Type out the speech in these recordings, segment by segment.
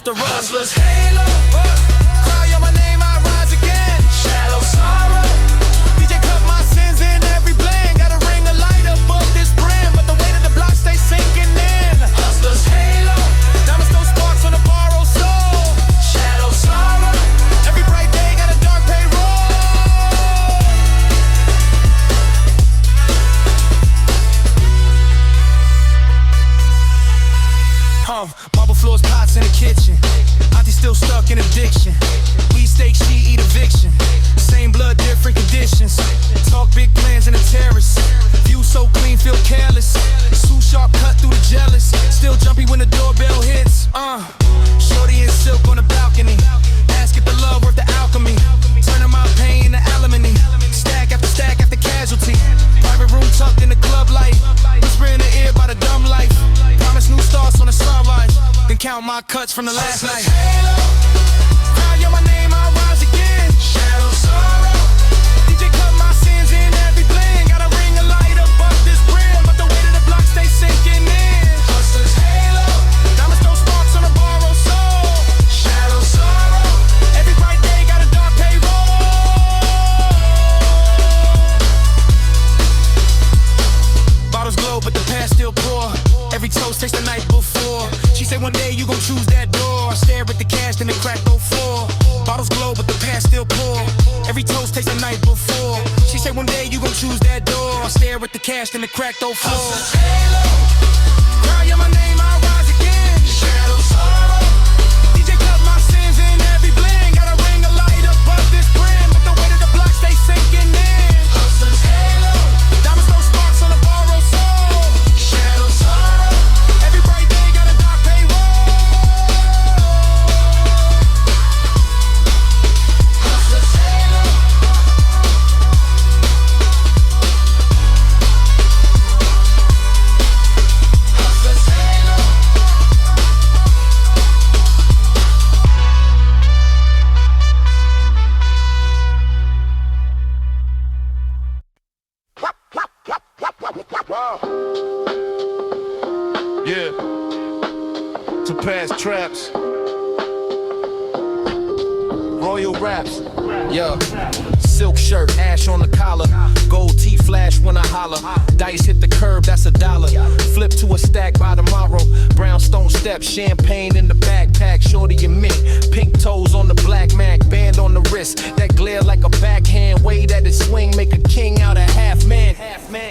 off the rust. Hustler's halo, cry on my name, I rise again. Shallow sorrow, DJ cut my sins in every blend. Got a ring of light above this brim, but the weight of the block stays sinking in. Hustler's halo, diamonds throw sparks on a borrowed soul. Shallow sorrow, every bright day got a dark payroll. Marble floors, pots in the kitchen. Auntie still stuck in addiction. We steak, she eat eviction. Same blood, different conditions. Talk big plans in a terrace. View so clean, feel careless. Sue sharp cut through the jealous. Still jumpy when the doorbell hits. Shorty in silk on the balcony. Ask if the love worth the alchemy. Turning my pain to alimony. Stack after casualty. Private room tucked in the club light. Whisper in the ear about a dumb life. Promise new stars on the sunrise. Then count my cuts from the last night. Halo, cry on my name, I rise again. Shadow sorrow, DJ cut my sins in every blend. Got a ring of light above this brim, but the weight of the block stays sinking in. Hustler's halo, diamonds throw sparks on a borrowed soul. Shadow sorrow, every bright day got a dark payroll. Bottles glow, but the past still pour. Every toast takes the night before. She said one day you gon' choose that door. I stare at the cash, then the crack go full. Bottles glow, but the past still pour. Every toast takes the night before. She said one day you gon' choose that door. I stare at the cash, then the crack go full. Halo, cry on my name, I rise again. Shadow sorrow, DJ cut my sins in every blend. Got a ring of light above this brim, but the weight of the block stays sinking in. Hustler's halo, diamonds throw sparks on a borrowed soul. Shadow sorrow, every bright day got a dark payroll. Hustler's halo. Hustler's halo. Yeah, to pass traps, royal raps, yeah. Silk shirt, ash on the collar, gold teeth flash when I holler. Dice hit the curb, that's $1. Flip to a stack by tomorrow. Brownstone steps, champagne in the backpack, shorty and mint. Pink toes on the black Mac, band on the wrist. That glare like a backhand, way that it swing, make a king out of half man.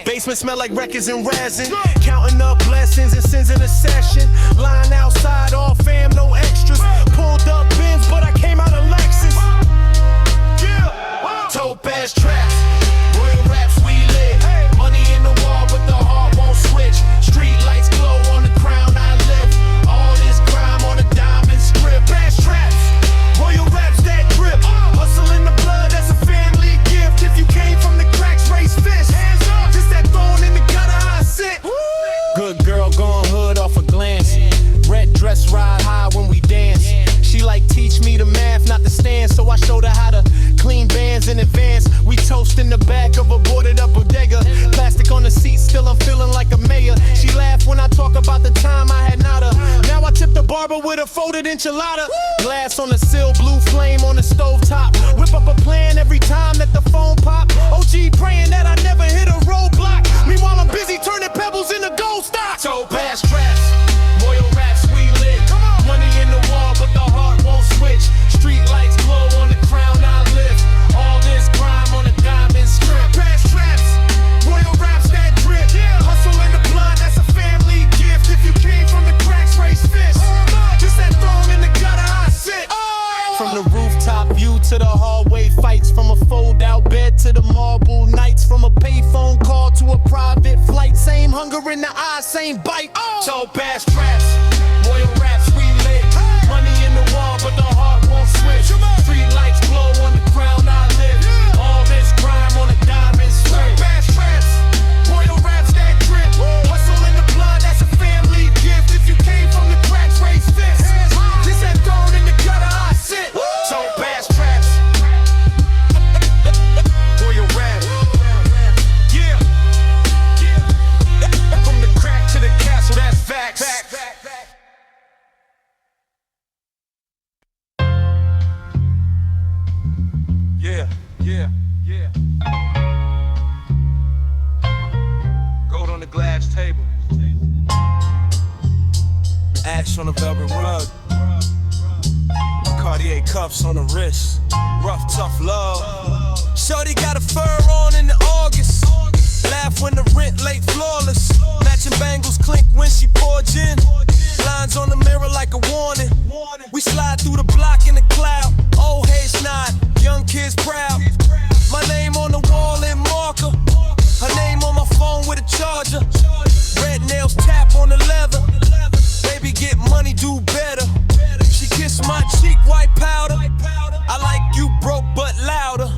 Basement smell like records and resin. Counting up blessings and sins in a session. Lying outside, all fam, no extras. Pulled up bins, but I came out of Lexus. Tote ass traps, royal raps we lit. Money in the wall, but the heart won't switch. Street lights glow on the crown I live. All this grime on a diamond strip. Ass traps, royal raps that drip. Hustle in the blood, that's a family gift. If you came from the cracks, raise fists. Hands up, just that thorn in the gutter I sit. Good girl gone hood off a glance. Red dress ride high when we dance. She like teach me the math, not the stand. So I showed her how to clean bands in advance. We toast in the back of a boarded up bodega. Plastic on the seat, still I'm feeling like a mayor. She laughed when I talk about the time I had nada. Now I tip the barber with a folded enchilada. Glass on the sill, blue flame on the stove top. Whip up a plan every time that the phone pop. OG praying that I never hit a roadblock. Meanwhile I'm busy turning pebbles into gold stock. So past traps, royal raps we lit. Money in the wall, but the heart won't switch. Street lights glow on the crown I live. All this grime on a diamond strip. Past traps, royal raps that drip. Hustle in the blood, that's a family gift. If you came from the cracks, raise fists. Just that thorn in the gutter I sit. From the rooftop view to the hallway fights. From a fold-out bed to the marble nights. From a payphone call to a private flight. Same hunger in the eye, same bite. So past traps, royal raps we lit. Money in the wall, but the heart won't switch. Street lights glow on the crown I live. All this grime on a diamond strip. Past traps, royal raps that drip. Hustle in the blood, that's a family gift. If you came from the cracks, raise fists. This that thorn in the gutter I sit. So past traps, royal rap. Yeah. From the crack to the castle, that's facts. Yeah, yeah. Gold on the glass table. Ash on the velvet rug. Cartier cuffs on the wrist. Rough, tough love. Shorty got a fur on in the August. Laugh when the rent late, flawless. Matching bangles clink when she pour gin. Lines on the mirror like a warning. We slide through the block in the cloud. Old heads nod, young kids proud. My name on the wall in marker. Her name on my phone with a charger. Red nails tap on the leather. Baby get money, do better. She kissed my cheek, white powder. I like you broke but louder.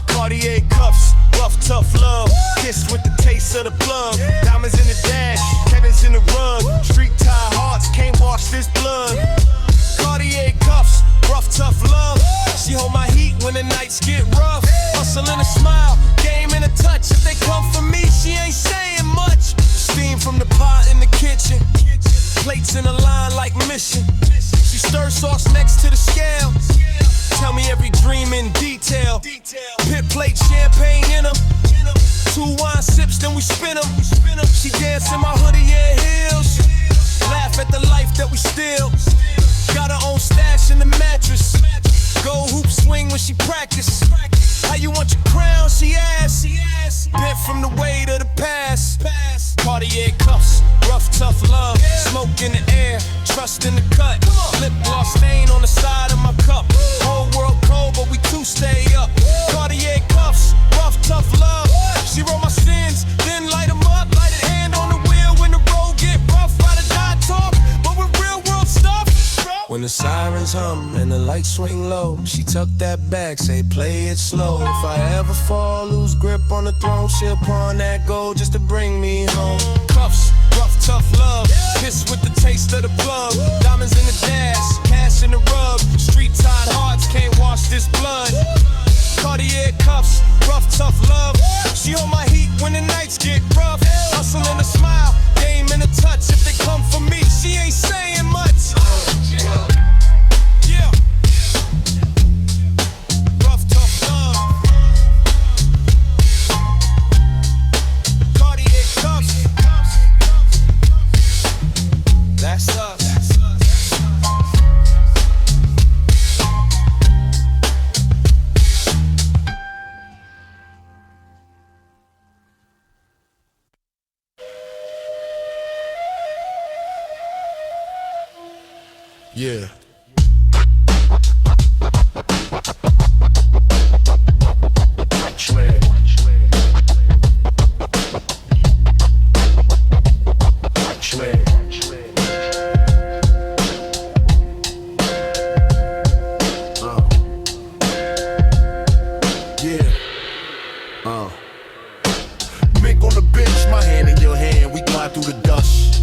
Cartier cuffs, rough tough love. Kissed with the taste of the plug. Diamonds in the dash, Kevin's in the rug. Street tie hearts, can't wash this blood. Cartier cuffs, rough tough love. She hold my heat when the nights get rough. Hustle and a smile, game and a touch. If they come for me, she ain't saying much. Steam from the pot in the kitchen. Plates in a line like mission. She stir sauce next to the scale. Tell me every dream in detail. Pit plate, champagne in them. 2 wine sips, then we spin them. She dance in my hoodie and heels. Laugh at the life that we steal. Got her own stash in the mattress. Go hoop swing when she practice. How you want your crown, she asked. Bent from the weight of the past. Cartier cuffs, rough tough love. Smoke in the air, trust in the cut. Lip gloss stain on the side of my cup. Whole world cold, but we two stay up. Cartier cuffs, rough tough love. She roll my sins, then light them up. Light a hand on the wheel when the road get rough. Ride or die talk, but with real world stuff. When the sirens hum and the lights swing low, she tuck that back, say play it slow. If I ever fall, lose grip on the throne, she'll pawn that gold just to bring me home. Cuffs, rough tough love, kiss with the taste of the plug. Diamonds in the dash, cash in the rug. Street tied hearts can't wash this blood. Cartier cuffs, rough tough love. She hold my heat when the nights get rough. Hustle and a smile, game and a touch. If they come for me, she ain't saying much. Yeah. Rough tough love. Cartier cuffs. That's us. Yeah. Mink on the bench, my hand in your hand, we glide through the dust.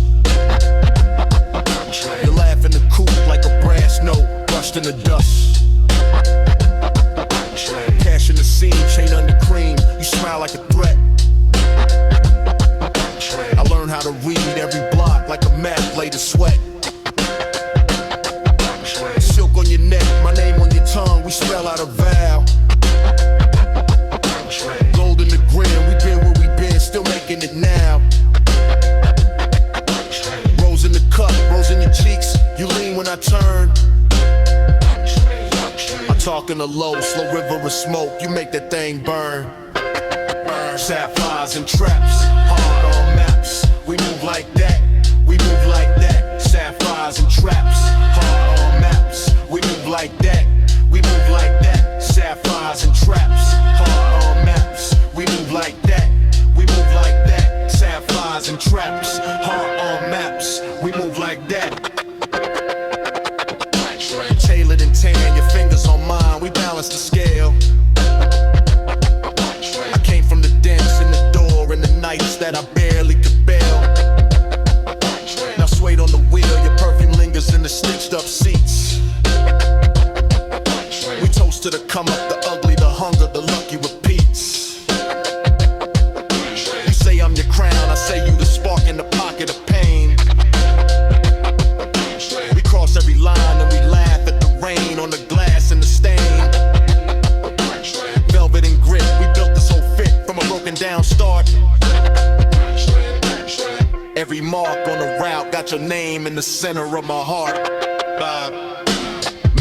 You laugh in the coupe like a brass note, brushed in the dust. Cash in the scene, chain under cream, you smile like a threat. I learned how to read every block like a map, blade of sweat. Silk on your neck, my name on your tongue, we spell out a vow. Gold in the grin, we been where we been, still making it now. Rose in the cup, rose in your cheeks, you lean when I turn. I talk in the low, slow river of smoke, you make that thing burn. Sapphires and traps, hard on maps. We move like that, we move like that. Sapphires and traps, hard on maps. We move like that, we move like that. Sapphires and traps, hard on maps. We move like that, we move like that. Sapphires and traps, hard on maps. We move like that. Tailored and tan, your fingers on mine, we balance the scale. I came from the dents in the door and the nights that I barely could bail. Now suede on the wheel, your perfume lingers in the stitched up seats. We toast to the come up, the ugly, the hunger, the lucky repeats. You say I'm your crown, I say you the spark in the pocket of pain. We cross every line and we laugh at the rain on the glass and the stain. Velvet got your name in the center of my heart.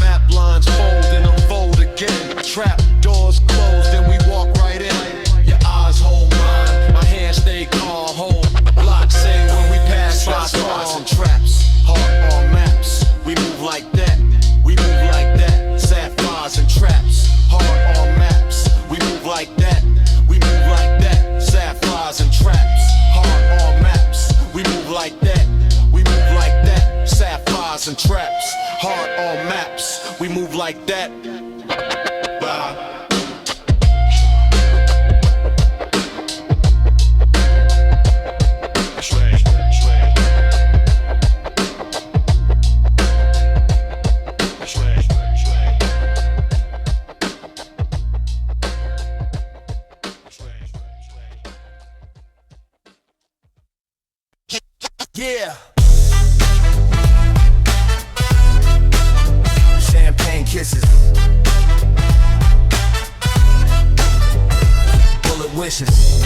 Map lines fold and unfold again. Trap doors closed and we walk right in. Your eyes hold mine, my hands stay calm. Hold blocks sing when we pass by spots and traps. Heart on maps, we move like that. We move like that. Sapphires and traps. Heart on maps, we move like that. We move like that. Sapphires and traps. Heart on maps, we move like that. We move like that. Sapphires and traps. Heart on maps, we move like that. Yeah. Champagne kisses. Bullet wishes.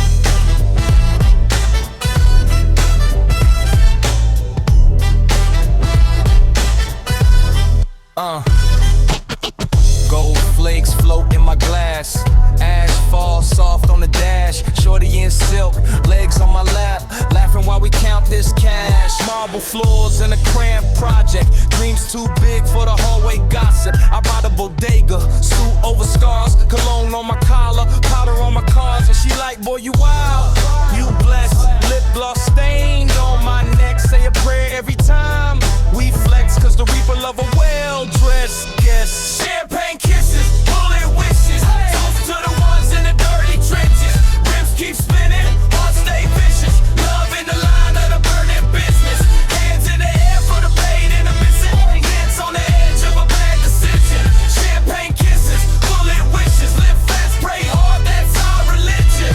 Gold flakes float in my glass. Ash falls soft on the dash. Shorty in silk, legs on my lap, laughing while we count this cash. Marble floors in a cramped project. Dreams too big for the hallway gossip. I ride a bodega, suit over scars, cologne on my collar, powder on my cars. And she like, boy, you wild, you blessed. Lip gloss stained on my neck. Say a prayer every time we flex, cause the reaper love a well-dressed guest. Champagne kisses, bullet wishes. Toast to the ones in the dirty trenches. Rims keep spinning, hearts stay vicious. Love in the line of the burning business. Hands in the air for the pain and the missing. Dance on the edge of a bad decision. Champagne kisses, bullet wishes. Live fast, pray hard, that's our religion.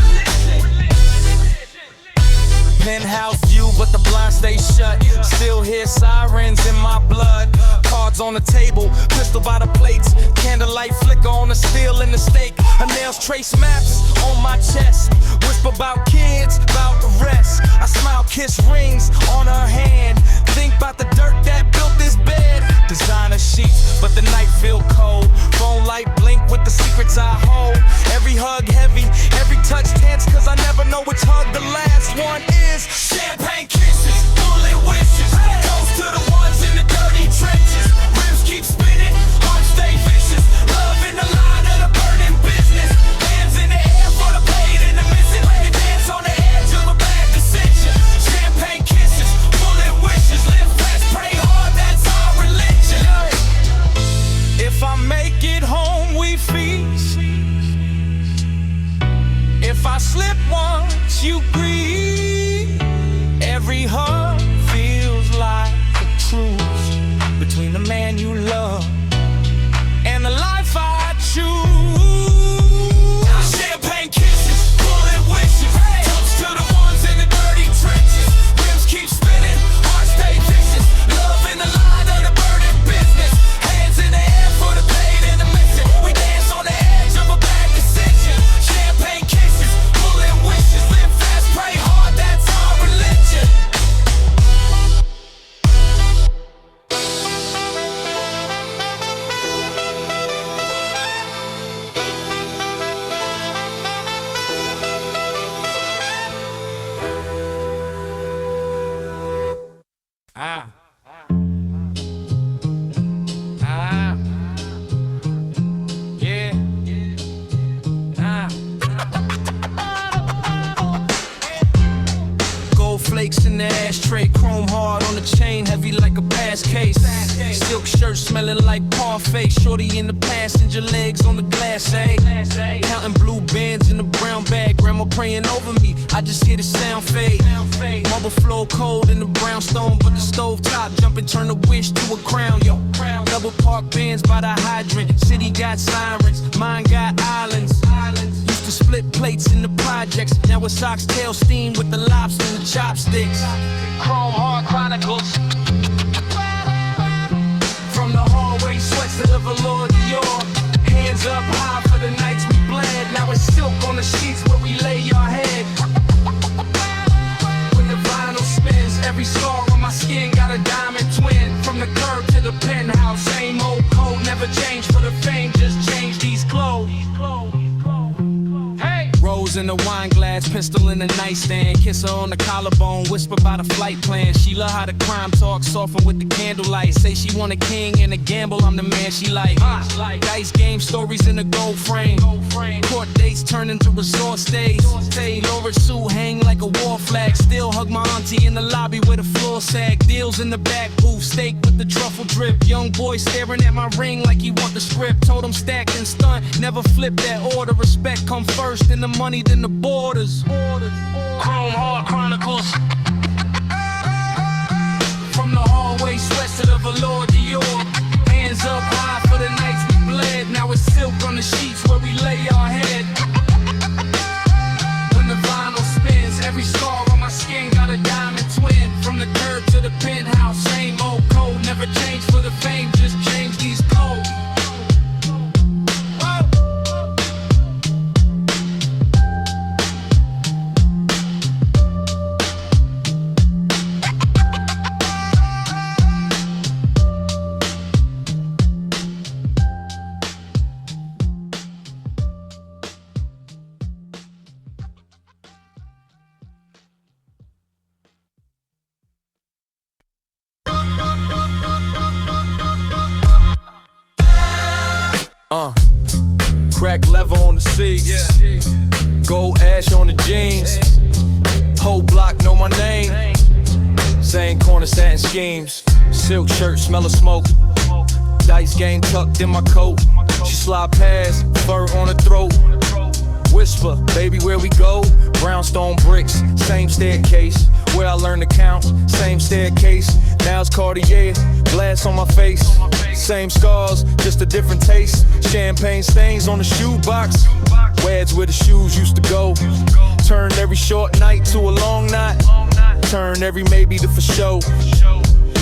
Penthouse view, but the blinds stay shut. Still hear sirens in my blood. Cards on the table, pistol by the plates. Candlelight flicker on the steel and the steak. Her nails trace maps on my chest. Whisper about kids, about the rest. I smile, kiss rings on her hand. Think about the dirt that built this bed. Designer sheets, but the night feel cold. Phone light blink with the secrets I hold. Every hug heavy, every touch tense, cause I never know which hug the last one is. Champagne kisses, bullet wishes. Toast to the ones in the dirty trenches. Rims keep spinning, hearts stay vicious. Love in the line of the burning business. Hands in the air for the pain and the missing. And dance on the edge of a bad decision. Champagne kisses, bullet wishes. Live fast, pray hard, that's our religion. If I make it home, we feast. If I slip once, you breathe. Every hug feels like a truce between the man you love and the life I choose. Champagne kisses, bullet wishes. Toast to the ones in the dirty trenches. Rims keep spinning, hearts stay vicious. Love in the line of the burning business. Hands in the air for the pain and the missing. We dance on the edge of a bad decision. Champagne kisses, bullet wishes. Live fast, pray hard, that's our religion. Yeah. Gold flakes in the ashtray, chrome hard on the chain, heavy like a pass case. Silk shirt smelling like parfait. Shorty in the passenger, legs on the glass, counting blue bands in the brown bag. Grandma praying over me, I just hear the sound fade. Marble floor cold in the brownstone, but the stove top jumping turn a wish to a crown. Yo, double park bins by the hydrant. City got sirens, mine got islands. Used to split plates in the projects. Now it's oxtail steam with the lobster and the chopsticks. Chrome hard chronicles. From the hallway sweats to the velour Dior. Hands up high for the nights we bled. Now it's silk on the sheets where we lay your head. When the vinyl spins, every scar on my skin got never change for the fame, just change these clothes. Rose in a wine glass, pistol in the nightstand. Kiss her on the collarbone, whisper about a flight plan. She love how the crime talk, soften with the candlelight. Say she want a king and a gamble, I'm the man she like. Dice game stories in a gold frame. Court dates turn into resort stays. Laura Sue hang like a war flag. Still hug my auntie in the lobby with a floor sag. Deals in the back booth, steak with the truffle drip. Young boy staring at my ring like he want the script. Told him stack and stunt, never flip that order. Respect come first, then the money, then the borders. Chrome Heart Chronicles. From the hallway sweats to the velour Dior. Hands up high for the nights we bled. Now it's silk on the sheets where we lay our head. When the vinyl spins, every scar on my skin got a diamond twin. From the curb to the penthouse, same old code. Never change for the fame, just change these codes. Crack leather on the seats, gold ash on the jeans. Whole block know my name. Same corner satin schemes. Silk shirt, smell of smoke. Dice game tucked in my coat. She slide past, fur on her throat. Whisper, baby, where we go? Brownstone bricks, same staircase. Where I learned to count, same staircase. Now it's Cartier, glass on my face. Same scars, just a different taste. Champagne stains on the shoebox. Where's where the shoes used to go. Turned every short night to a long night. Turned every maybe to for show.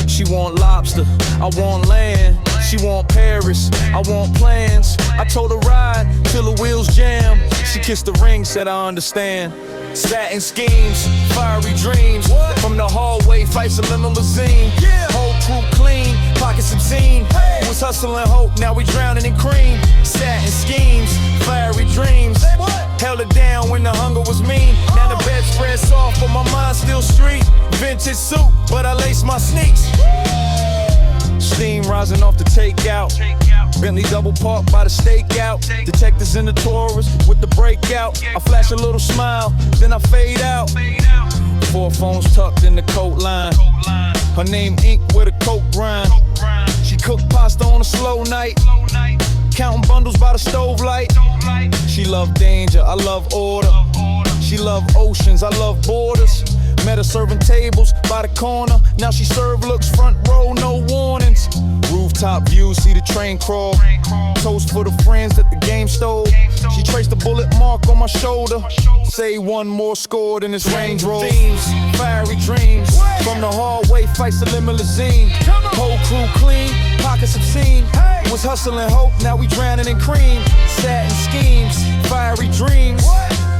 She want lobster, I want land. She want Paris, I want plans. I told her ride till the wheels jam. She kissed the ring, said I understand. Satin schemes, fiery dreams. From the hallway, fights in the limousine. Whole crew clean, pockets obscene. Was hustling hope, now we drowning in cream. Satin schemes, fiery dreams. Held it down when the hunger was mean. Now the bedspread soft, but my mind still street. Vintage suit, but I lace my sneaks. Steam rising off the takeout. Bentley double parked by the stakeout. Detectives in the Taurus with the breakout. I flash a little smile, then I fade out. 4 phones tucked in the coat line. Her name ink with a coke grind. She cooked pasta on a slow night. Counting bundles by the stove light. She love danger, I love order. She love oceans, I love borders. Met her serving tables by the corner. Now she serve looks front row, no warnings. Rooftop view, see the train crawl. Toast for the friends that the game stole. She traced the bullet mark on my shoulder. Say one more scored in this Range Rover. Themes, fiery dreams. From the hallway, fights the limousine. Whole crew clean, pockets obscene. Was hustling hope, now we drowning in cream. Satin schemes, fiery dreams.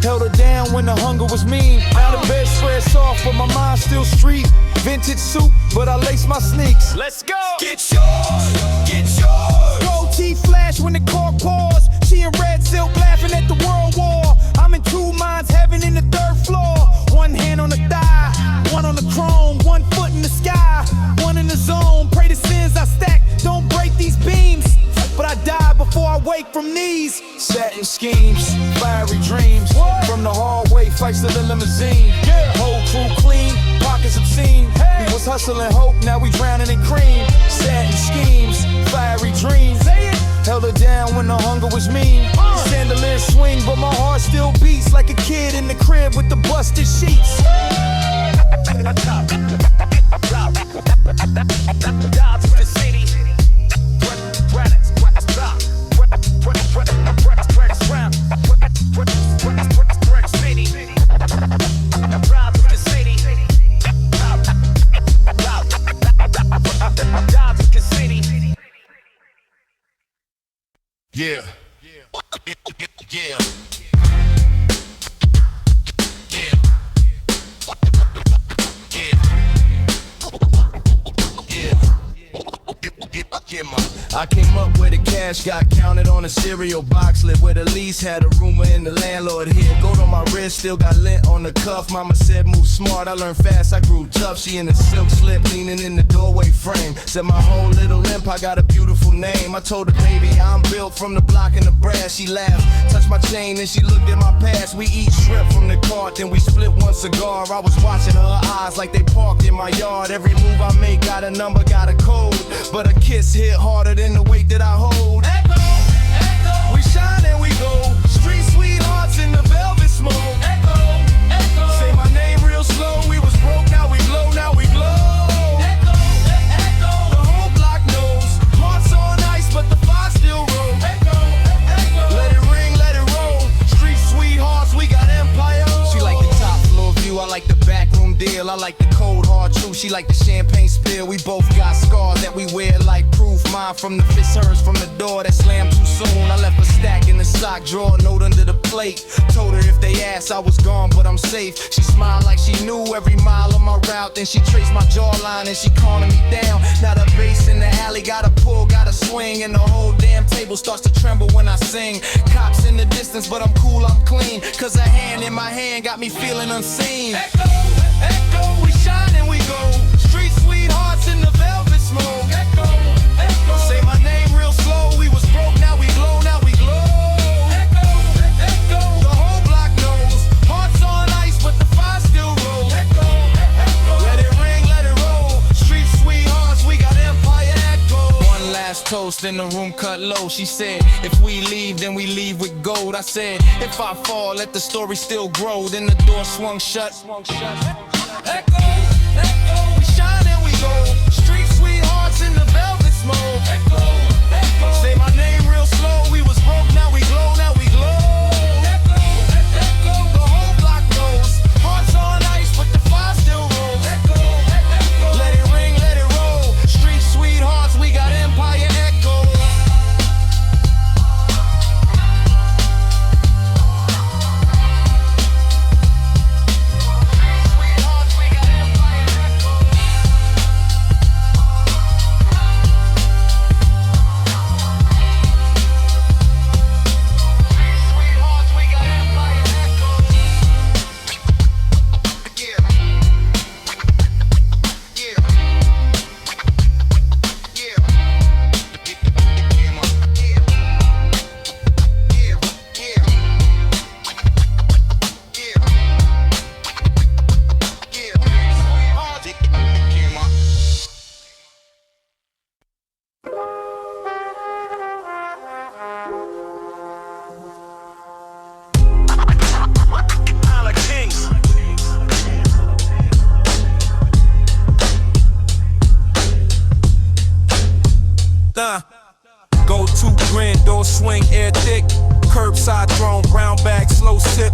Held her down when the hunger was mean. Now the bedspread soft, but my mind still street. Vintage suit, but I lace my sneaks. Let's go! Get yours, get yours. Gold teeth flash when the cork pours. She in red silk laughing at the world war. I'm in 2 minds, heaven in the 3rd floor. One hand on the thigh, one on the chrome. 1 foot in the sky, 1 in the zone. Pray the sins I stack, don't break these beams. But I die before I wake from these. Satin schemes, fiery dreams. From the hallway, fights to the limousine. Whole crew clean, pockets obscene. We was hustling hope, now we drowning in cream. Satin schemes, fiery dreams. Held her down when the hunger was mean. Chandelier swing, but my heart still beats like a kid in the crib with the busted sheets. Yeah. Yeah. Yeah, man. I came up where the cash got counted on a cereal box. Lived where the lease had a rumor in the landlord here. Gold on my wrist, still got lint on the cuff. Mama said move smart, I learned fast, I grew tough. She in a silk slip, leaning in the doorway frame. Said my whole little limp, I got a beautiful name. I told her, baby, I'm built from the block and the brass. She laughed, touched my chain, and she looked at my past. We eat shrimp from the cart, then we split one cigar. I was watching her eyes like they parked in my yard. Every move I make got a number, got a code. But a kiss hit harder than the weight that I hold. Echo, echo. We shine and we go. Street sweethearts in the velvet smoke. Echo, echo. Say my name real slow. We was broke, now we glow, now we glow. Echo, echo. The whole block knows. Hearts on ice, but the fire still rolls. Echo, echo. Let it ring, let it roll. Street sweethearts, we got empire. She like the top floor view, I like the backroom deal. I like the cold hard truth, she like the champagne spill. We both got scars that we wear like proof. Mine from the fist, hers from the door that slammed too soon. I left a stack in the sock drawer, note under the plate. Told her if they asked, I was gone, but I'm safe. She smiled like she knew every mile of my route. Then she traced my jawline and she calming me down. Now the bass in the alley, gotta pull, gotta swing. And the whole damn table starts to tremble when I sing. Cops in the distance, but I'm cool, I'm clean. Cause a hand in my hand got me feeling unseen. Echo, echo, we shine and we go. Street sweethearts in the velvet smoke. Echo, echo. Say my name real slow. We was broke, now we glow, now we glow. Echo, echo. The whole block knows. Hearts on ice, but the fire still rolls. Echo, echo. Let it ring, let it roll. Street sweethearts, we got empire echo. One last toast in the room cut low. She said, if we leave, then we leave with gold. I said, if I fall, let the story still grow. Then the door swung shut. Echo, echo, we shine and we go. Street sweethearts in the velvet smoke. Echo, echo. Say my name real slow. We was broke, now we glow, now we glow. Echo, echo. The whole block knows. Hearts on ice, but the fire still rolls. Echo, echo. Let it ring, let it roll. Street sweethearts, we got empire echo. Go 2 grand, door swing, air thick. Curbside throne, brown bag, slow sip.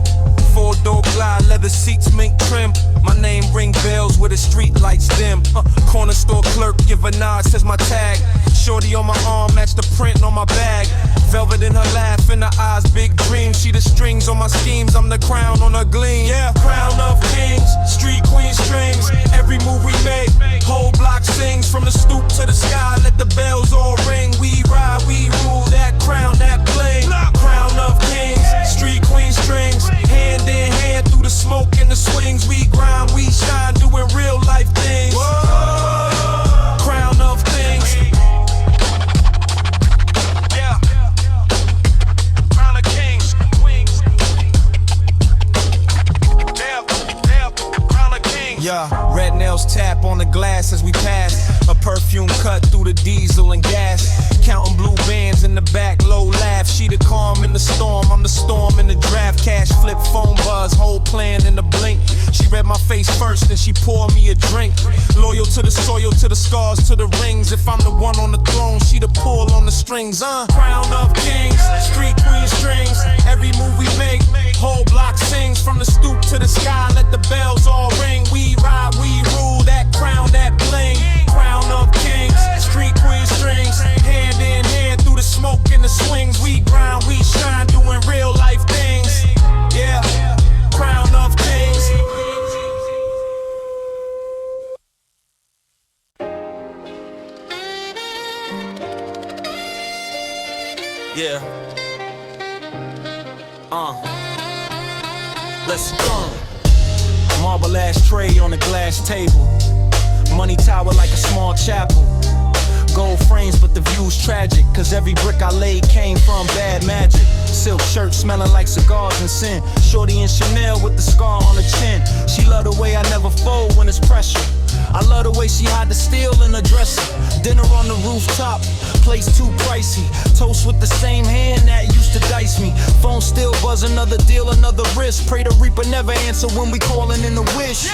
4-door glide, leather seats, mink trim. My name ring bells where the street lights dim. Corner store clerk, give a nod, says my tag. Shorty on my arm, match the print on my bag. Velvet in her laugh, in her eyes, big dreams. She the strings on my schemes, I'm the crown on her gleam. Yeah, crown of kings, street queen strings. Every move we make, whole block sings. From the stoop to the sky, let the bells all ring. We ride, we rule, that crown, that bling. Crown of kings, street queen strings. Hand in hand through the smoke and the swings. We grind, we shine, doing real life things. Whoa. Crown of things. Yeah. Crown of kings. Crown of kings. Yeah. Red nails tap on the glass as we pass. A perfume cut through the diesel and gas. Counting blue bands in the back, low laugh. She the calm in the storm, I'm the storm in the draft. Cash flip, phone buzz, whole plan in the blink. She read my face first, then she poured me a drink. Loyal to the soil, to the scars, to the rings. If I'm the one on the throne, she the pull on the strings. Crown of kings, street queen strings. Every move we make, whole block sings. From the stoop to the sky, let the bells all ring. We ride, we rule, that crown, that bling. Crown of kings, street queen strings. Hand in hand through the smoke and the swings. We grind, we shine, doing real life things. Yeah, crown of kings. Yeah. Let's go. Marble ashtray on a glass table. Money tower like a small chapel. Gold frames, but the view's tragic. Cause every brick I laid came from bad magic. Silk shirt smelling like cigars and sin. Shorty in Chanel with the scar on her chin. She love the way I never fold when it's pressure. I love the way she hide the steel in her dresser. Dinner on the rooftop, place too pricey. Toast with the same hand that used to dice me. Phone still buzz, another deal, another risk. Pray the reaper never answer when we callin' in the wish.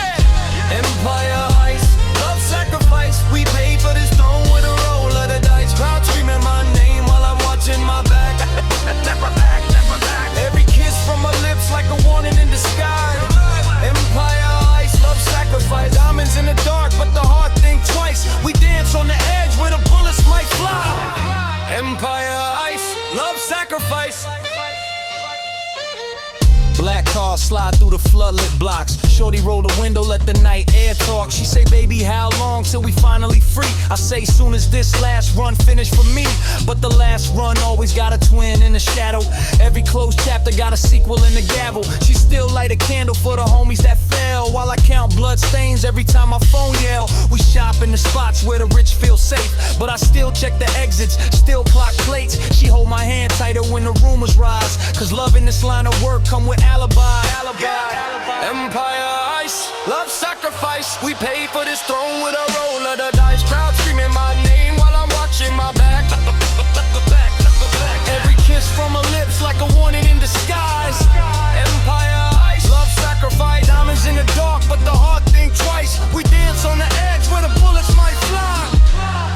Empire ice, love sacrifice. We paid for this throne with a roll of the dice. Crowd screaming my name while I'm watching my back. Never back, never back. Every kiss from her lips like a warning in disguise. Empire ice, love sacrifice. Diamonds in the dark, but the heart think twice. We dance on the edge where the bullets might fly. Empire ice, love sacrifice. Black cars slide through the floodlit blocks. Shorty roll the window, let the night air talk. She say, baby, how long till we finally free? I say, soon as this last run finish for me. But the last run always got a twin in the shadow. Every closed chapter got a sequel in the gavel. She still light a candle for the homies that fell, while I count blood stains every time my phone yell. We shop in the spots where the rich feel safe, but I still check the exits, still clock plates. She hold my hand tighter when the rumors rise, cause love in this line of work come with alibi. Empire ice, love sacrifice. We paid for this throne with a roll of the dice. Crowd screaming my name while I'm watching my back. Every kiss from her lips like a warning in disguise. Empire ice, love sacrifice. Diamonds in the dark, but the heart think twice. We dance on the edge where the bullets might fly.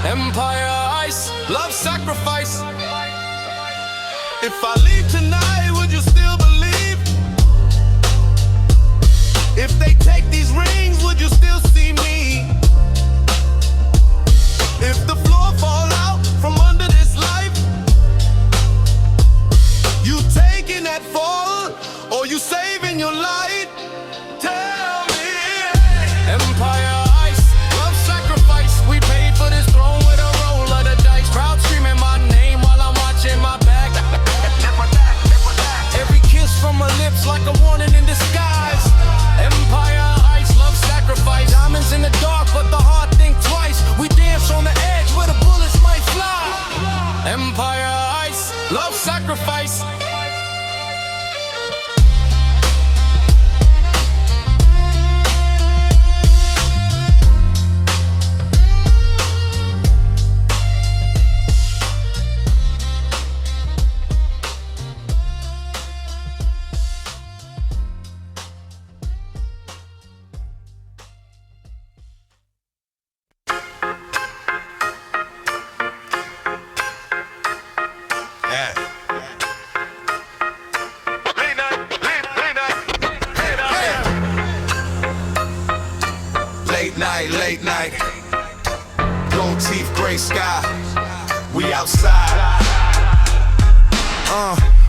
Empire ice, love sacrifice. If I leave tonight, would you still believe? If they take these rings, would you still see me? If the floor fall out from under this life, you taking that fall, or you saving your light? Tell me. Empire ice, love sacrifice. We paid for this throne with a roll of the dice. Crowd screaming my name while I'm watching my back. Every kiss from her lips like a warning in disguise. Empire ice, love sacrifice. Diamonds in the dark, but the heart think twice. We dance on the edge where the bullets might fly. Empire ice, love sacrifice. Late night, gold teeth, gray sky, we outside.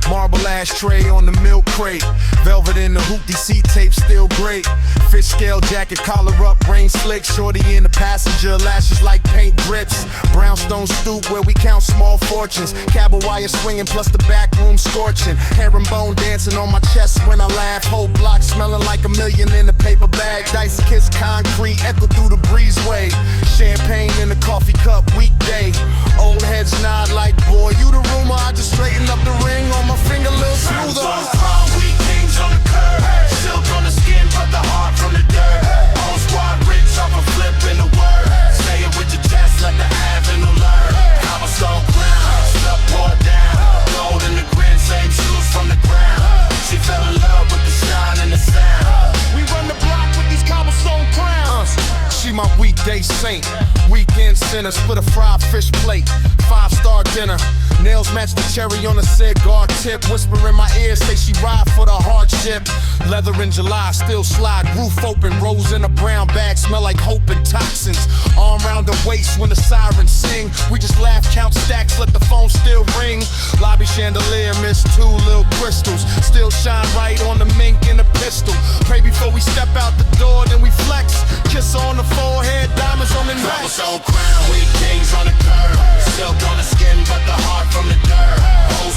Marble ashtray on the milk crate. Velvet in the hoopty seat tape, still great. Fish scale jacket, collar up, rain slick. Shorty in the passenger, lashes like paint drips. Brownstone stoop where we count small fortunes. Cable wire swinging plus the back room scorching. Herringbone dancing on my chest when I laugh. Whole block smelling like a million in a paper bag. Dice kiss concrete, echo through the breezeway. Champagne in a coffee cup, weekday. Old heads nod like, boy, you the rumor. I just straightened up the ring on my finger, a little smoother. On the crown, we kings on the curb. Silk on the skin, but the heart from the dirt. Whole squad rich off a flip in the word. Say it with your chest, let the avenue learn. Cobblestone crown, stuff poured down. Gold in the grin, same shoes from the ground. She fell in love with the shine and the sound. We run the block with these cobblestone crowns. She my weekday saint, weekend sinner. Split a fried fish plate, 5-star dinner. Nails match the cherry on a cigar tip. Whisper in my ear, say she ride for the hardship. Leather in July, still slide, roof open. Rose in a brown bag, smell like hope and toxins. Arm round the waist when the sirens sing. We just laugh, count stacks, let the phone still ring. Lobby chandelier, miss 2 little crystals. Still shine right on the mink and the pistol. Pray before we step out the door, then we flex. Kiss on the forehead, diamonds on the neck. Cobblestone crown, we kings on the curb. Silk on the skin, but the heart from the dirt. Whole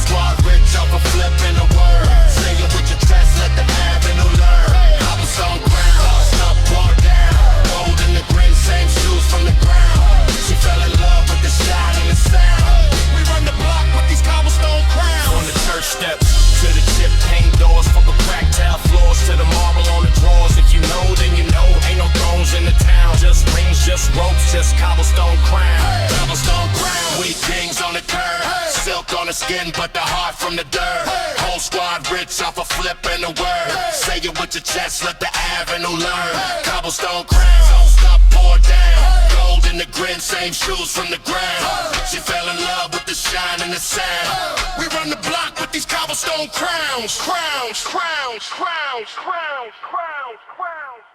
the skin, but the heart from the dirt. Whole squad rich off a flip and a word. Say it with your chest, let the avenue learn. Cobblestone crowns, don't stop, pour down. Gold in the grin, same shoes from the ground. She fell in love with the shine and the sound. We run the block with these cobblestone crowns. Crowns, crowns, crowns, crowns, crowns, crowns, crowns.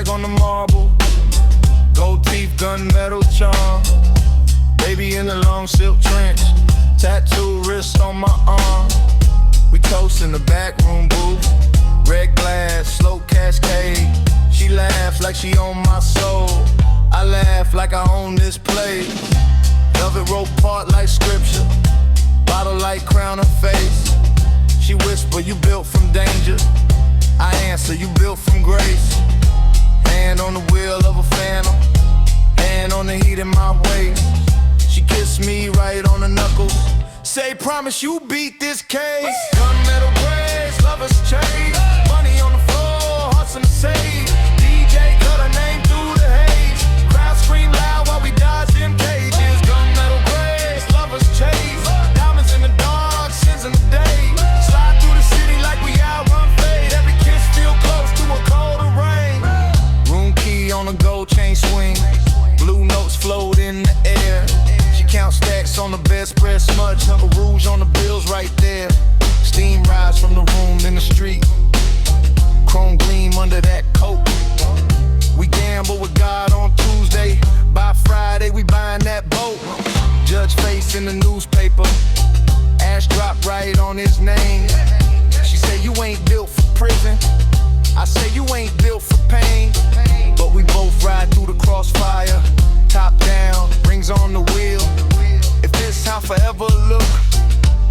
On the marble, gold teeth, gunmetal charm. Baby in the long silk trench, tattoo wrist on my arm. We toast in the back room booth, red glass, slow cascade. She laughs like she own my soul, I laugh like I own this place. Velvet rope part like scripture, bottle like crown her face. She whisper, you built from danger. I answer, you built from grace. Hand on the wheel of a phantom, hand on the heat in my waist. She kissed me right on the knuckles, say promise you beat this case. Gunmetal braids, lovers chase, money on the floor, hearts in the safe. DJ cut her name through the haze, crowd scream loud while we dodge them cages. Gunmetal braids, lovers chase, diamonds in the dark, sins in the day. Slide through the city like we outrun fate, every kiss feel close to a colder rain. On a gold chain swing, blue notes float in the air. She counts stacks on the bedspread, smudge her rouge on the bills right there. Steam rise from the room in the street, chrome gleam under that coat. We gamble with God on Tuesday, by Friday we buying that boat. Judge face in the newspaper, ash drop right on his name. She said you ain't built for prison, I say you ain't built for pain. But we both ride through the crossfire, top down, rings on the wheel. If this how forever look,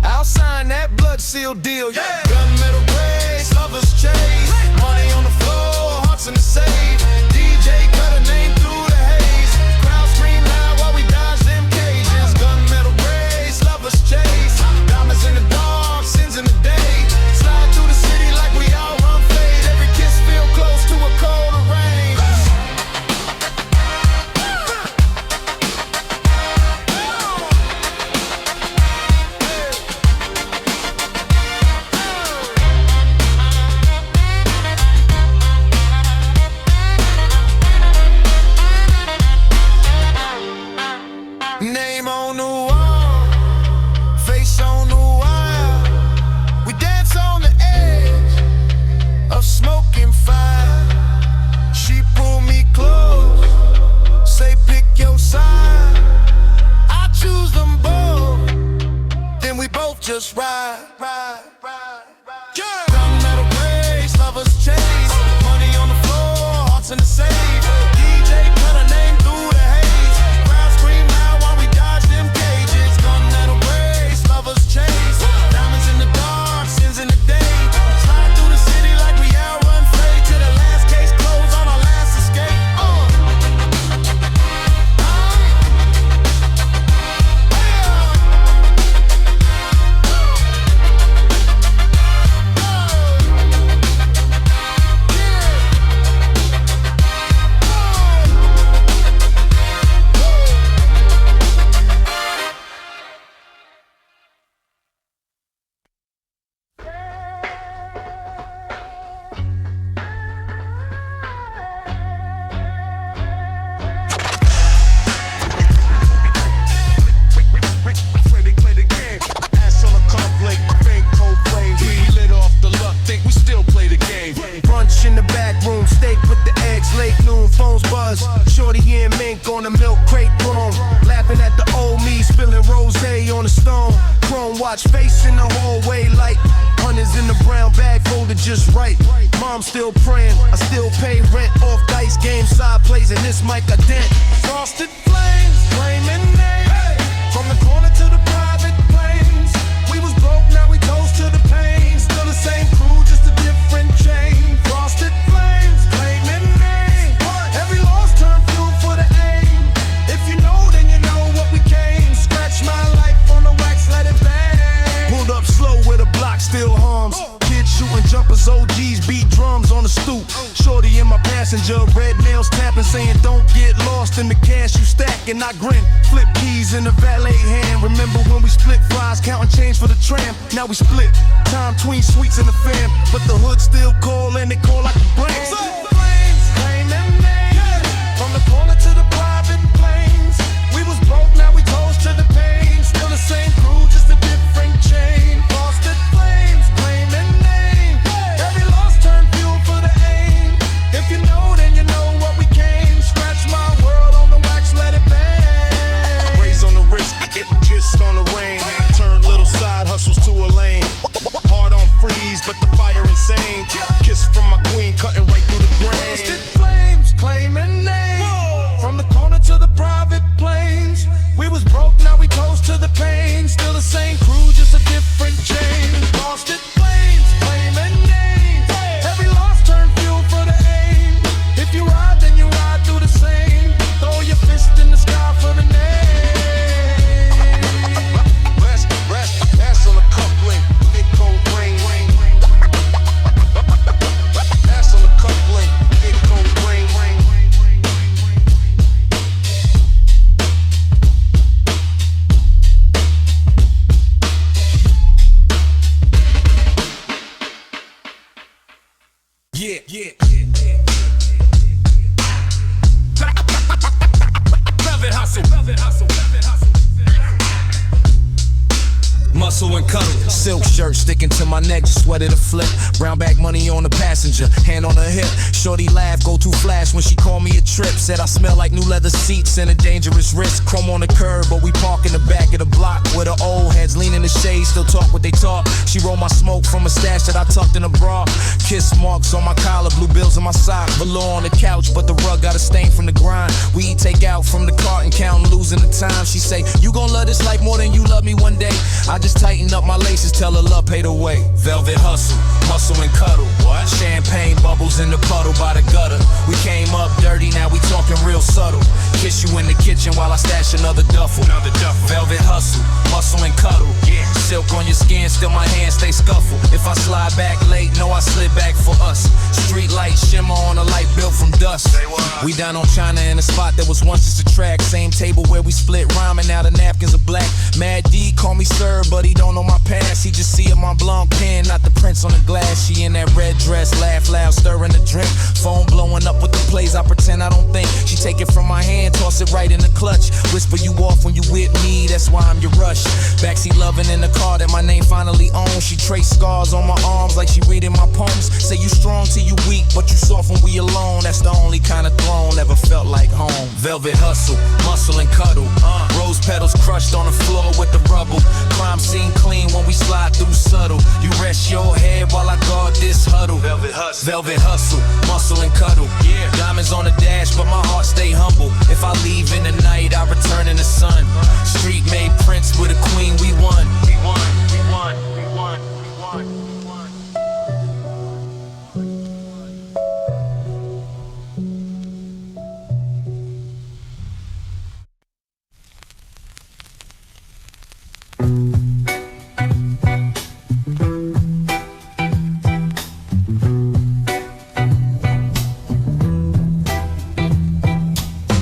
I'll sign that blood seal deal. Yeah. Gunmetal braids, lovers chase, money on the floor, hearts in the safe. DJ cut her name through the haze, crowd scream loud while we dodge them cages. Gunmetal braids, lovers chase, diamonds in the dark, sins in the day. Slide through the city like we all run fade, every kiss feel close to a colder rain. Name on the wall, face on the wire. We dance on the edge of smoking fire. She pull me close, say pick your side. I choose them both, then we both just ride. Gunmetal braids, lovers chase, money on the floor, hearts in the safe. DJ cut her name through the haze, crowd scream loud while we dodge them cages. Gunmetal braids, lovers chase, diamonds in the dark, sins in the day. Slide through the city like we outrun fate, till the last case closed on our last escape. In the back room, steak with the eggs, late noon, phones buzz. Shorty and mink on the milk crate broom, laughing at the old me, spilling rosé on the stone. Chrome watch facing the hallway like hundreds in the brown bag folded just right. Mom still praying, I still pay rent off dice game side plays, and this mic a dent. Frosted flames, flaming names, from the corner to the private planes. We was broke, now we toast to the pain. Still the same crew, just a different chain. Frosted flames, flaming names, every loss turned saying don't get lost in the cash you stack. And I grin, flip keys in the valet hand. Remember when we split fries, counting change for the tram? Now we split time between sweets and the fam. But the hood still call and they call like the brands. From the corner to the private planes. We was broke, now we toast to the pain. Still the same crew, just a different chain. Lost at flames, claiming name. Every loss turned fuel for the aim. If you know, then you know what we came. Scratch my world on the wax, let it bang. Raise on the wrist, it kissed on the rain. Turn little side hustles to a lane. Hard on freeze, but the fire insane. Kiss from my queen, cutting right through the grain. Lost at flames, claiming name. From the corner to the private planes. We was broke, now we toast to the pain. Still the same crew, just a different chain. Lost at flames, claiming names. Every loss turned fuel for the aim. If you ride, then you ride through the same. Throw your fist in the sky for the name. Pass on the coupling, big cold rain. Pass on the coupling, big cold rain. Yeah. Velvet hustle. Muscle and cuddle. Silk shirt sticking to my neck, just sweater to flip. Brown bag money on the passenger, hand on her hip. Shorty laugh, go too flash when she called me a trip. Said I smell like new leather seats and a dangerous risk. Chrome on the curb, but we park in the back of the block. Where the old heads lean in the shade, still talk what they talk. She rolled my smoke from a stash that I tucked in a bra. Kiss marks on my collar, blue bills on my sock. Below on the couch, but the rug got a stain from the grind. We take out from the cart and count, losing the time. She say, you gon' love this life more than you love me one day. I just tighten up my laces, tell her love paid the way. Velvet hustle, muscle and cuddle. What? Champagne bubbles in the puddle by the gutter. We came up dirty, now we talking real subtle. Kiss you in the kitchen while I stash another duffel. Velvet hustle, muscle and cuddle. Yeah. Silk on your skin, still my hands stay scuffle. If I slide back late, know I slid back for us. Street light shimmer on a light built from dust. We down on China in a spot that was once just a track. Same table where we split rhyming, now the napkins are black. Mad D call me sir, but he don't know my past. He just see in my blonde pen, not the prints on the glass. She in that red dress, laugh loud, stirring the drink. Phone blowing up with the plays, I pretend I don't think. She take it from my hand, toss it right in the clutch. Whisper you off when you with me, that's why I'm your rush. Backseat loving in the car that my name finally owns. She trace scars on my arms like she reading my poems. Say you strong till you weak, but you soft when we alone. That's the only kind of throne ever felt like home. Velvet hustle, muscle and cuddle. Rose petals crushed on the floor with the rubble. Crime scene clean when we slide through subtle. You rest your head while I guard this huddle. Velvet hustle, muscle and cuddle. Yeah. Diamonds on the dash, but my heart stay humble. If I leave in the night, I return in the sun. Street made prince with a queen, we won. We won.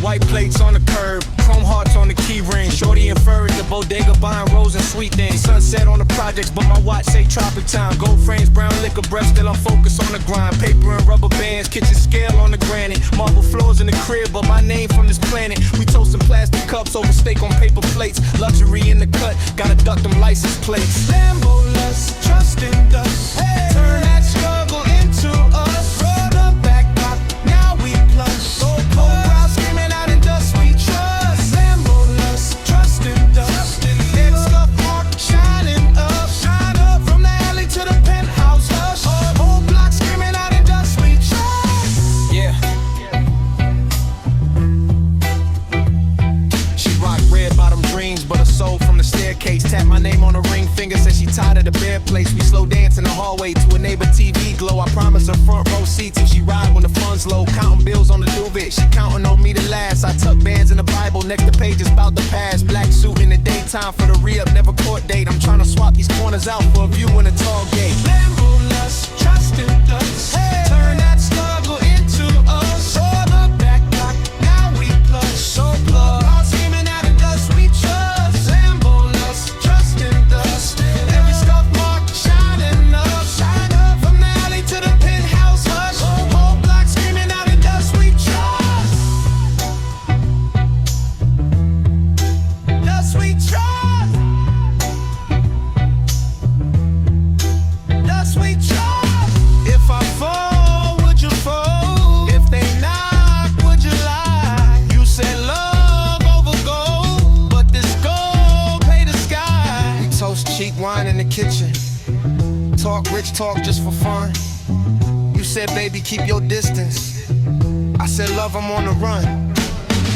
White plates on the curb, chrome hearts on the key ring. Shorty and fur at the bodega buying rose and sweet things. Sunset on the projects, but my watch say tropic time. Gold frames, brown liquor breath, still I'm focused on the grind. Paper and rubber bands, kitchen scale on the granite. Marble floors in the crib, but my name from this planet. We toasting plastic cups over steak on paper plates. Luxury in the cut, gotta duck them license plates. Lambo lust, trust in dust. Hey. Turn that struggle into us. Roll the back up, now we plus. Go cold brown, screaming out in dust we trust. Lambo lust, trust in dust. Dead scuff mark, shining up. Shine up from the alley to the penthouse hush. Whole block screaming out in dust we trust. Yeah. She rock red bottom dreams, but her soul from the staircase. Tap my name on her ring finger, said she tired of the bare place. We slow dance in the hallway to a neighbor TV glow. I promise her front row seats if she ride when the funds low. Counting bills on the duvet, she counting on me to last. I tuck bands in the Bible, next the page is about to pass. Black suit in the daytime for the re-up, never court date. I'm trying to swap these corners out for a view in a tall gate. Lambo lust, trust in dust. Hey. Turn that struggle into us. All the back block, kitchen. Talk rich talk just for fun. You said, baby, keep your distance. I said, love, I'm on the run.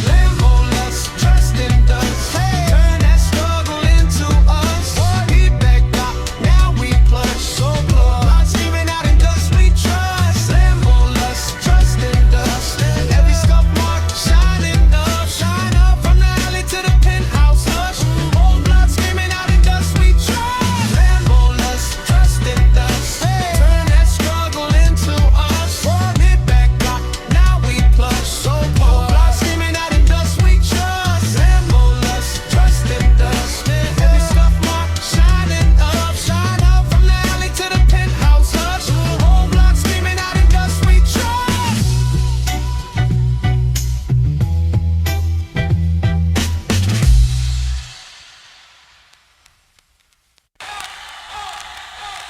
Lambo lust, trust in dust. Turn that struggle into us. He backed up, now we plush. So blood, lots screaming out in dust we trust. Lambo lust, trust in dust. Every scuff mark, shining up. Shine up from the alley to the penthouse hush. Old blood screaming out in dust we trust. Lambo lust, trust in dust. Turn that struggle into us. Hit back up, now we plush. So blood, lots screaming out in dust we trust. Lambo lust, trust in dust. Every scuff mark, shining up. Shine up from the alley to the penthouse hush. Old blood screaming out in dust we trust.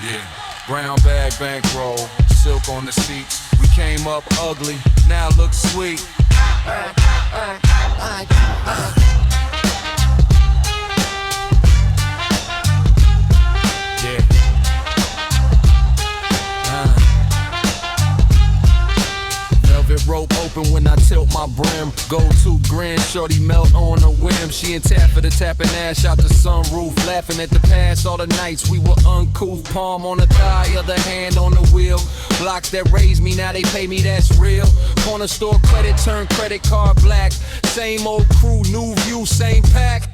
Yeah, brown bag bankroll, silk on the seats. We came up ugly, now look sweet. Yeah. Velvet rope open when I tilt my brim. Go-to grin, shorty melt on a whim. She and Taffeta tapping ass out the sunroof, laughing at the past. All the nights we were uncouth. Palm on the thigh, other hand on the wheel. Blocks that raised me, now they pay me, that's real. Corner store credit, turn credit card black. Same old crew, new view, same pack.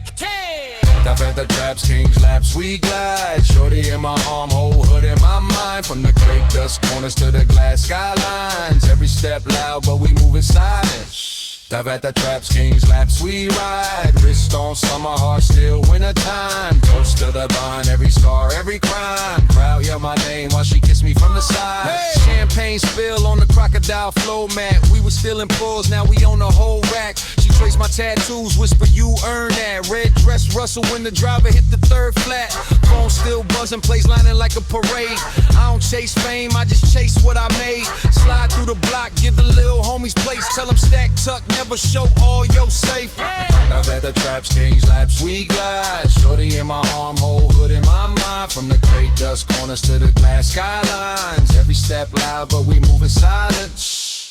Dive at the traps, kings laps, we glide. Shorty in my arm, whole hood in my mind. From the great dust corners to the glass skylines. Every step loud, but we moving silent. Dive at the traps, kings laps, we ride. Wrist on summer, heart still wintertime. Toast to the vine, every scar, every crime. Crowd yell my name while she kiss me from the side. Champagne spill on the crocodile flow mat. We was stealing pulls, now we own the whole rack. She traced my tattoos, whisper you earn that. Red dress rustle when the driver hit the third flat. Phone still buzzing, place lining like a parade. I don't chase fame, I just chase what I made. Slide through the block, give the little homies place. Tell them stack tuck, never show all your safe. Dive at the traps, kings laps, we glide. Shorty in my arm, whole hood in my mind. From the great dust corners to the glass skylines. Every step loud, but we moving silent.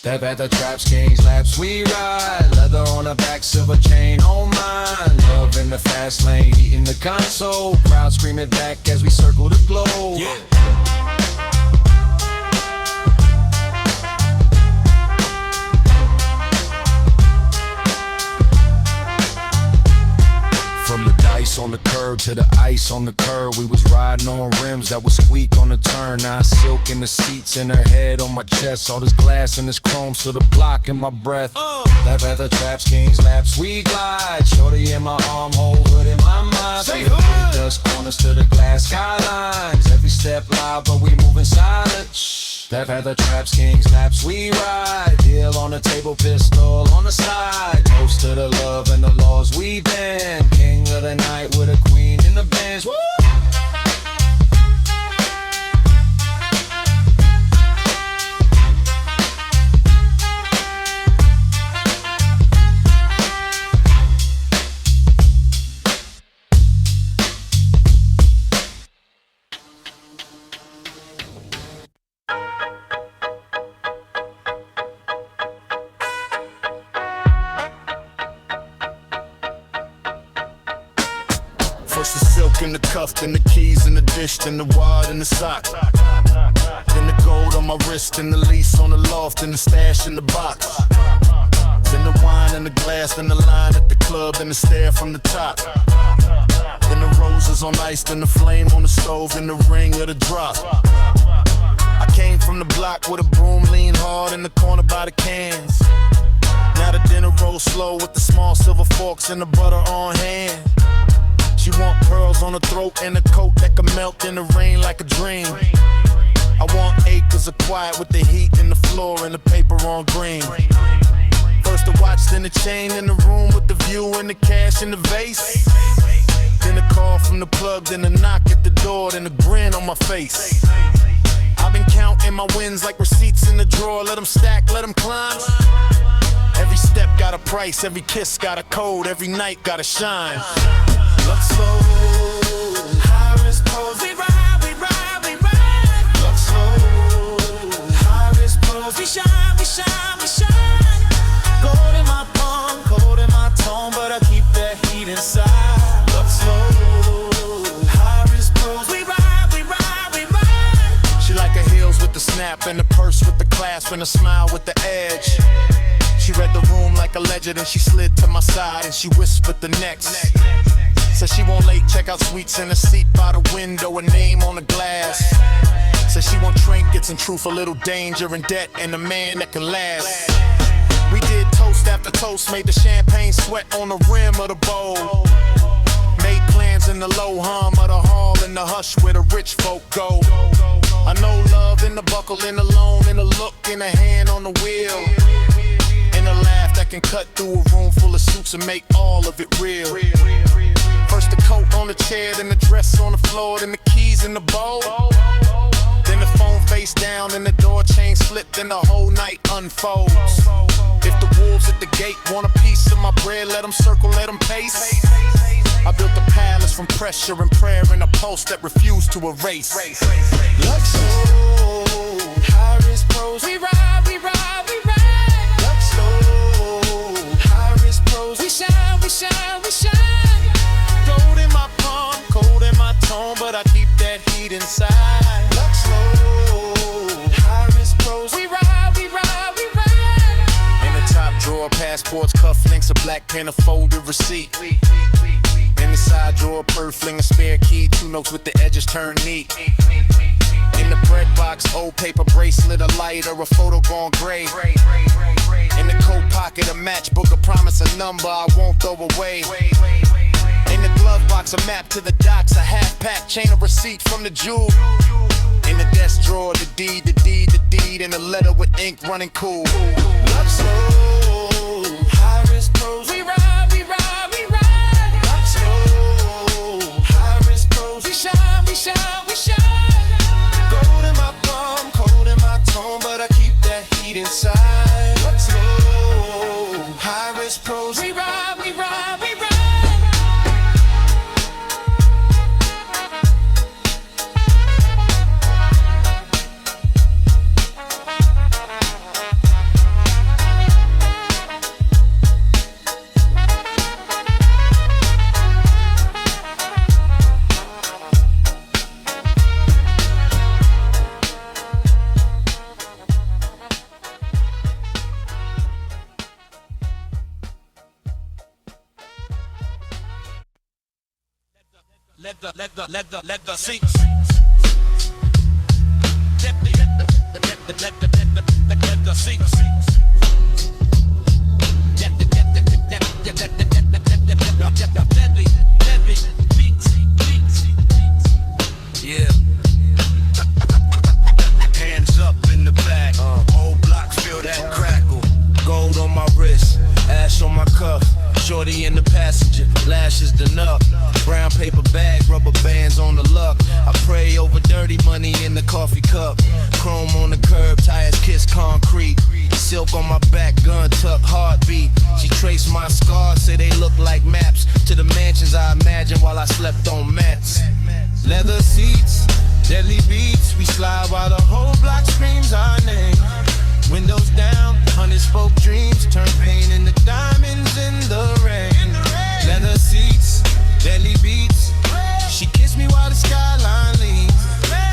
Dive at the traps, kings laps, we ride. Leather on the back, silver chain on mine. Love in the fast lane, eating the console. Crowd screaming back as we circle the globe. Yeah. From the dice on the curb to the ice on the curb, we was riding on rims that would squeak on the turn. Now I silk in the seats, in her head on my chest. All this glass and this chrome, so the block in my breath. Dive at the traps, kings laps, we glide. Shorty in my arm, whole hood in my mind. Say hood. Dust corners to the glass skylines. Every step loud, but we moving silent. Dive at the traps, kings laps, we ride. Deal on the table, pistol on the side. Toast to the love and the laws we bend. King of the night with a queen in the bench. Woo! First the silk in the cuff, then the keys in the dish, then the wad in the sock. Then the gold on my wrist, then the lease on the loft, then the stash in the box. Then the wine in the glass, then the line at the club, then the stare from the top. Then the roses on ice, then the flame on the stove, then the ring of the drop. I came from the block with a broom, lean hard in the corner by the cans. Now the dinner rolls slow with the small silver forks and the butter on hand. She want pearls on her throat and a coat that can melt in the rain like a dream. I want acres of quiet with the heat in the floor and the paper on green. First the watch, then the chain in the room with the view and the cash in the vase. Then the call from the plug, then the knock at the door, then the grin on my face. I've been counting my wins like receipts in the drawer. Let them stack, let them climb. Every step got a price, every kiss got a code, every night got to shine. Look slow, high risk pose, we ride. shine, we shine. Gold in my palm, cold in my tone, but I keep that heat inside. Up slow, high risk pros, we ride, we ride, we ride. She like her heels with the snap and the purse with the clasp and a smile with the edge. She read the room like a legend and she slid to my side and she whispered the next. Said she won't late checkout suites in a seat by the window, a name on the glass. Said she want trinkets and truth, a little danger and debt, and a man that can last. We did toast after toast, made the champagne sweat on the rim of the bowl. Made plans in the low hum of the hall in the hush where the rich folk go. I know love in the buckle, in the loan, in the look, in the hand on the wheel. In the laugh that can cut through a room full of suits and make all of it real. First the coat on the chair, then the dress on the floor, then the keys in the bowl. Then the phone face down and the door chain slipped and the whole night unfolds. If the wolves at the gate want a piece of my bread, let them circle, let them pace. I built a palace from pressure and prayer and a pulse that refused to erase. Luxo, high risk pros, we ride, we ride, we ride. Luxo, high risk pros, we shine, we shine, we shine. Gold in my palm, cold in my tone, but I keep that heat inside. Luxo, high risk pros, we ride, we ride, we ride. In the top drawer, passports, cufflinks, a black pen, a folded receipt. In the side drawer, purse fling, a spare key, 2 notes with the edges turned neat. In the bread box, old paper bracelet, a lighter, a photo gone gray. In the coat pocket, a matchbook, a promise, a number I won't throw away. In the glove box, a map to the docks, a half pack, chain of receipt from the jewel. In the desk drawer, the deed, the deed, the deed, and a letter with ink running cool. Love slow, high risk pros, we ride, we ride, we ride. Love slow, high risk pros, we shine, we shine, we shine. Gold in my palm, cold in my tone, but I keep that heat inside. Love slow, high risk pros, we ride, we ride, we ride. Let the seats. Let the seats. Yeah. Hands up in the back. Whole block feel that crackle. Gold on my wrist, ash on my cuff. Shorty in the passenger, lashes done up. Brown paper bag, rubber bands on the luck. I pray over dirty money in the coffee cup. Chrome on the curb, tires kiss concrete. Silk on my back, gun tuck, heartbeat. She traced my scars, say they look like maps to the mansions I imagined while I slept on mats. Leather seats, deadly beats. We slide while the whole block screams our name. Windows down, 100-spoke dreams turn pain into diamonds in the rain. Leather seats, deadly beats. She kissed me while the skyline leans.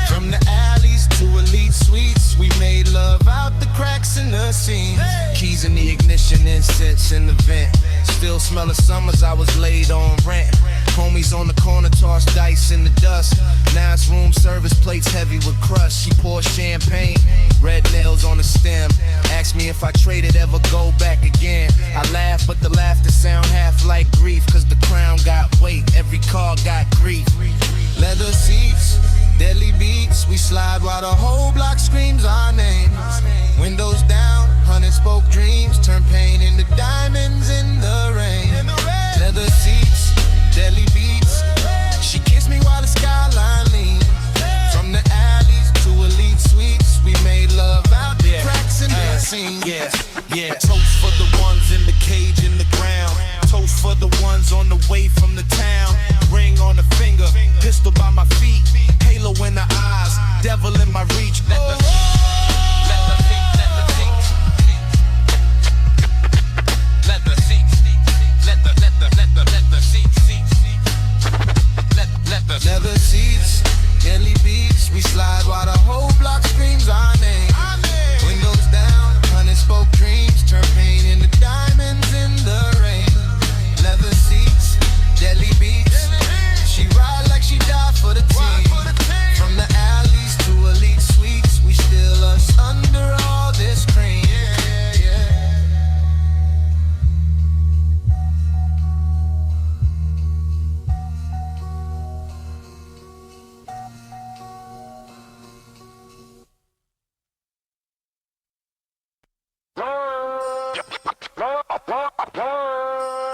From the alleys to elite suites, we made love out the cracks in the scene. Keys in the ignition, incense in the vent. Still smell of summers, I was laid on rent. Homies on the corner toss dice in the dust. Now it's room service, plates heavy with crust. She pours champagne, red nails on the stem. Ask me if I traded, ever go back again. I laugh, but the laughter sound half like grief. Cause the crown got weight, every car got grief. Leather seats, deadly beats. We slide while the whole block screams our names. Windows down, 100-spoke dreams turn pain into diamonds in the rain. Leather seats, deadly beats. She kissed me while the skyline leans. From the alleys to elite suites, we made love out the cracks in the scene. Yeah. Toast for the ones in the cage in the ground. Toast for the ones on the way from the town. Ring on the finger, pistol by my feet. Halo in the eyes, devil in my reach. Let the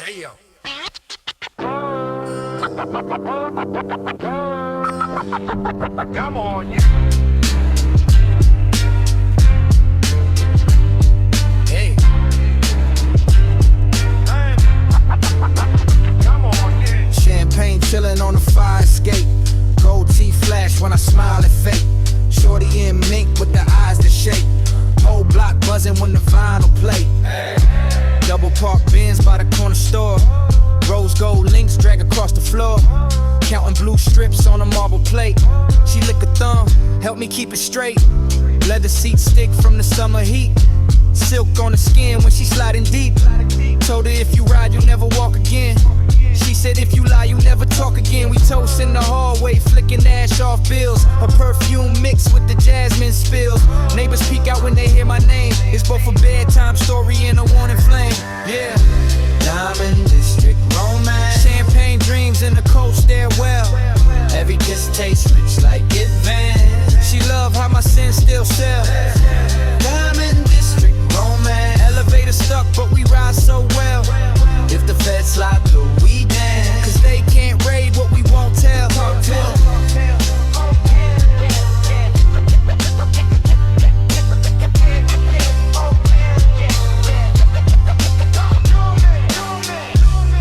Damn. Come on, yeah. Hey. Come on, yeah. Champagne chillin' on the fire escape. Gold teeth flash when I smile at fate. Shorty in mink with the eyes that shake. Whole block buzzing when the vinyl play. Double park bins by the corner store. Rose gold links drag across the floor. Counting blue strips on a marble plate. She lick a thumb, help me keep it straight. Leather seat stick from the summer heat. Silk on the skin when she sliding deep. Told her if you ride, you never walk again. She said if you lie, you never talk again. We toast in the hallway, flicking ash off bills. Her perfume mixed with the jasmine spills. Neighbors peek out when they hear my name. It's both a bedtime story and a warning flame. Yeah. Diamond District romance. Champagne dreams in the cold stairwell. Every kiss tastes rich like it van. She love how my sins still sell. Diamond District romance. Elevator stuck, but we ride so well. If the feds slide through, we dance. Cause they can't raid what we won't tell.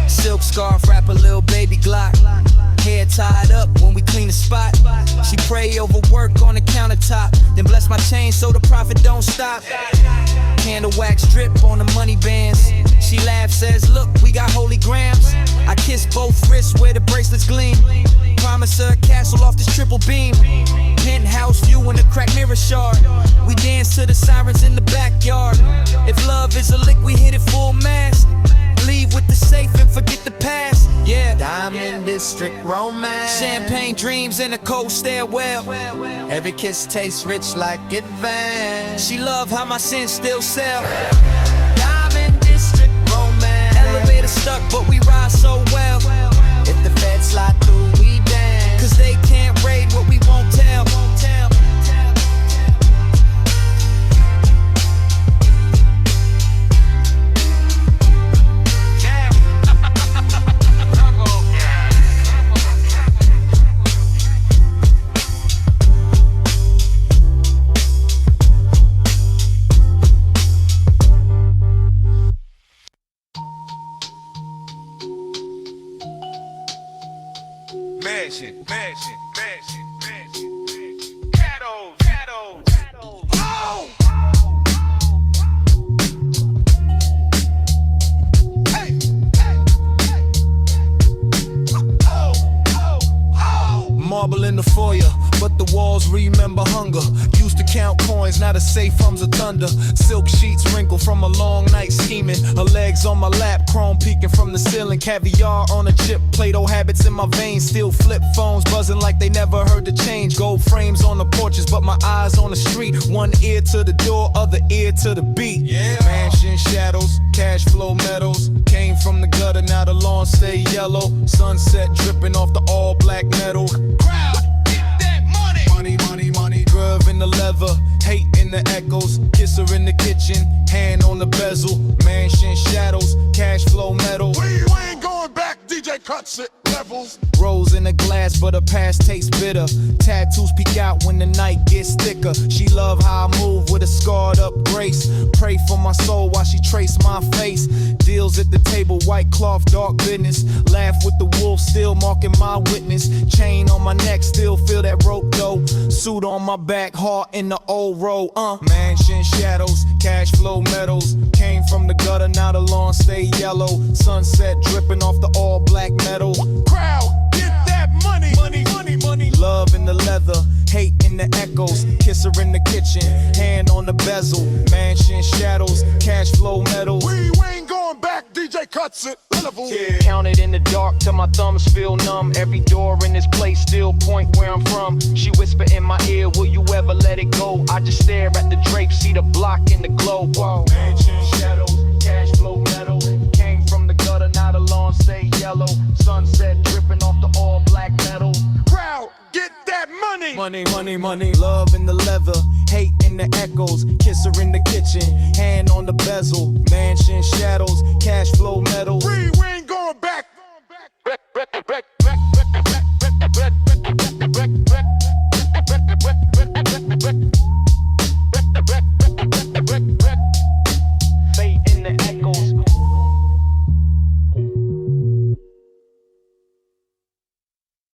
Silk scarf, wrap a little baby Glock. Hair tied up when we clean the spot. She pray over work on the countertop. Then bless my chain so the profit don't stop. Candle wax drip on the money bands. She laughs, says, look, we got holy grams. I kiss both wrists where the bracelets gleam. Promise her a castle off this triple beam. Penthouse view in the cracked mirror shard. We dance to the sirens in the backyard. If love is a lick, we hit it full mast. Leave with the safe and forget the past. Yeah. Diamond District romance. Champagne dreams in a cold stairwell. Every kiss tastes rich like it van. She love how my sins still sell. Diamond District romance. Elevator stuck, but we ride so well. If the feds slide through, we dance. Cause they can't raid what we won't tell. Mansion. Cattle. Oh! Hey! Oh! Marble in the foyer, but the walls remember hunger. Used to count coins, now the safe hums of thunder. Silk sheets wrinkled from a long night scheming. Her legs on my lap, chrome peeking from the ceiling. Caviar on a chip, Play-Doh habits in my veins. Still flip phones buzzing like they never heard the change. Gold frames on the porches, but my eyes on the street. One ear to the door, other ear to the beat. Yeah. Mansion shadows, cash flow metals. Came from the gutter, now the lawn stay yellow. Sunset dripping off the all black metal. Crowd, get that money. Money, Curve in the leather, hate in the echoes. Kiss her in the kitchen, hand on the bezel. Mansion shadows, cash flow metal. We ain't going back, DJ cuts it, levels. Rose in a glass, but her past tastes bitter. Tattoos peek out when the night gets thicker. She love how I move with a scarred up grace. Pray for my soul while she trace my face. Deals at the table, white cloth, dark business. Laugh with the wolf, still marking my witness. Chain on my neck, still feel that rope though. Suit on my back, heart in the old row. Mansion shadows, cash flow metals. Came from the gutter, now the lawn stay yellow. Sunset dripping off the all black metal. Crowd, get that money. Money. Love in the leather, hate in the echoes. Kiss her in the kitchen, hand on the bezel. Mansion shadows, cash flow metals. We ain't going back, DJ cuts it, levels. Yeah. Counted in the dark till my thumbs feel numb. Every door in this place still point where I'm from. She whisper in my ear, will you ever let it go? I just stare at the drapes, see the block in the glow. Whoa. Mansion shadows, cash flow metal. Came from the gutter, now the lawn stay yellow. Sunset dripping off the all black metal. Crowd, get that money. Money. Love in the leather, hate in the echoes. Kiss her in the kitchen, hand on the bezel. Mansion shadows, cash flow metals. We